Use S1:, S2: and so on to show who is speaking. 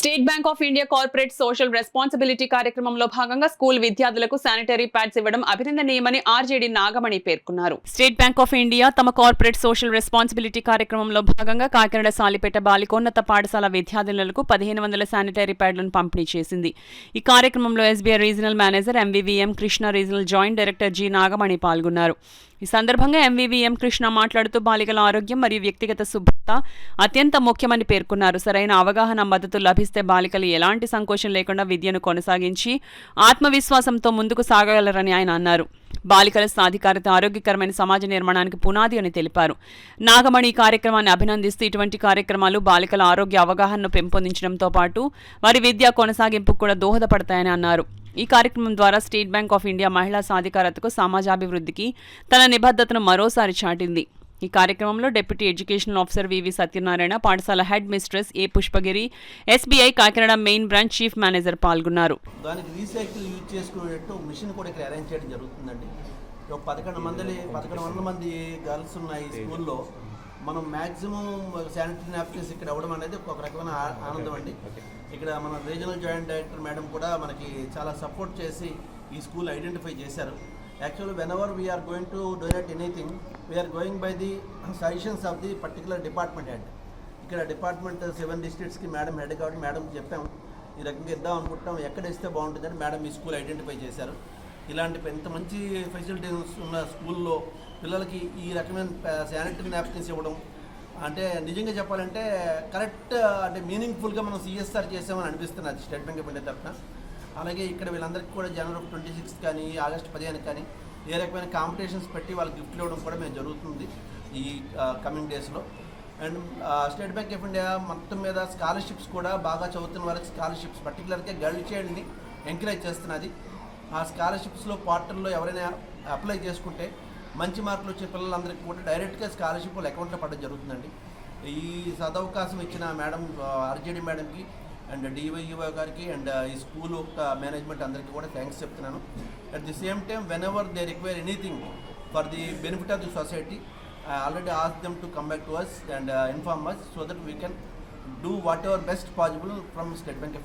S1: State bank of India corporate social responsibility కార్యక్రమంలో భాగంగా school విద్యార్థులకు శానిటరీ ప్యాడ్స్ ఇవ్వడం అభినందనీయమని ఆర్జేడీ నాగమణి పేర్కొన్నారు. స్టేట్ బ్యాంక్ ఆఫ్ ఇండియా తమ కార్పొరేట్ సోషల్ రెస్పాన్సిబిలిటీ కార్యక్రమంలో భాగంగా కాకినాడ సాలిపేట బాలికోన్నత పాఠశాల విద్యార్థులకు 1500 శానిటరీ ప్యాడ్లను పంపిణీ చేసింది. ఈ కార్యక్రమంలో SBI regional manager MVVM Krishna, regional joint director G Nagamani పాల్గొన్నారు. ఈ సందర్భంగా ఎంవీవీఎం కృష్ణ మాట్లాడుతూ బాలికల ఆరోగ్యం మరియు వ్యక్తిగత శుభ్రత అత్యంత ముఖ్యమని పేర్కొన్నారు. సరైన అవగాహన, మద్దతు లభిస్తే బాలికలు ఎలాంటి సంకోచం లేకుండా విద్యను కొనసాగించి ఆత్మవిశ్వాసంతో ముందుకు సాగగలరని ఆయన అన్నారు. బాలికల సాధికారత ఆరోగ్యకరమైన సమాజ నిర్మాణానికి పునాది అని తెలిపారు. నాగమణి ఈ కార్యక్రమాన్ని అభినందిస్తూ ఇటువంటి కార్యక్రమాలు బాలికల ఆరోగ్య అవగాహనను పెంపొందించడంతో పాటు వారి విద్యా కొనసాగింపుకు కూడా దోహదపడతాయని అన్నారు. ఈ కార్యక్రమం ద్వారా స్టేట్ బ్యాంక్ ఆఫ్ ఇండియా మహిళా సాధికారతకు, సమాజాభివృద్ధికి తన నిబద్ధతను మరోసారి చాటింది. ఈ కార్యక్రమంలో deputy educational officer V V Satyanarayana, పాఠశాల head mistress A Pushpagiri, SBI Kakinada main branch chief manager పాల్గొన్నారు.
S2: దానికి రీసైకిల్ యూజ్ చేసుకునేటట్టు మిషన్ కూడా ఇక్కడ అరేంజ్ చేయడం జరుగుతుందండి. ఒక 1100 మంది గర్ల్స్ ఉన్నాయి స్కూల్లో. మనం మ్యాక్సిమం శానిటరీ నాప్కిన్స్ ఇక్కడ అవ్వడం అనేది ఒక రకమైన ఆనందం అండి. ఇక్కడ మన రీజనల్ జాయింట్ డైరెక్టర్ మేడం కూడా మనకి చాలా సపోర్ట్ చేసి ఈ స్కూల్ ఐడెంటిఫై చేశారు. Actually whenever we're going to donate anything, we're going by the suggestions of the particular department head. ఇక్కడ డిపార్ట్మెంట్ 7 డిస్ట్రిక్ట్స్కి మేడం హెడ్ కాబట్టి మేడం చెప్పాం ఈ రకంగా ఇద్దాం అనుకుంటాం, ఎక్కడ ఇస్తే బాగుంటుందని మేడం ఈ స్కూల్ ఐడెంటిఫై చేశారు. ఇలాంటి ఎంత మంచి ఫెసిలిటీస్ ఉన్న స్కూల్లో పిల్లలకి ఈ రకమైన శానిటరీ నాప్కిన్స్ ఇవ్వడం అంటే నిజంగా చెప్పాలంటే కరెక్ట్ అంటే మీనింగ్ఫుల్గా మనం సిఎస్ఆర్ చేసామని అనిపిస్తున్నది స్టేట్ బ్యాంక్ ఆఫ్ ఇండియా తరఫున. అలాగే ఇక్కడ వీళ్ళందరికీ కూడా జనవరి 26 కానీ ఆగస్టు 15 కానీ ఏ రకమైన కాంపిటీషన్స్ పెట్టి వాళ్ళకి గిఫ్ట్లు ఇవ్వడం కూడా మేము జరుగుతుంది ఈ కమింగ్ డేస్లో. And state bank of India మొత్తం మీద స్కాలర్షిప్స్ కూడా బాగా చదువుతున్న వాళ్ళకి స్కాలర్షిప్స్ పర్టికులర్గా గర్ల్ చైల్డ్ని ఎంకరేజ్ చేస్తున్నది. ఆ స్కాలర్షిప్స్లో పోర్టల్లో ఎవరైనా అప్లై చేసుకుంటే మంచి మార్కులు వచ్చే పిల్లలందరికీ కూడా డైరెక్ట్గా స్కాలర్షిప్ వాళ్ళ అకౌంట్లో పడడం జరుగుతుందండి. ఈ సదవకాశం ఇచ్చిన మేడం ఆర్జేడీ మేడంకి అండ్ డివైఈఓ గారికి అండ్ ఈ స్కూల్ మేనేజ్మెంట్ అందరికీ కూడా థ్యాంక్స్ చెప్తున్నాను. At the same time when ever they require anything for the benefit of the society, I already asked them to come back to us and inform us so that we can do whatever best possible from State Bank of India.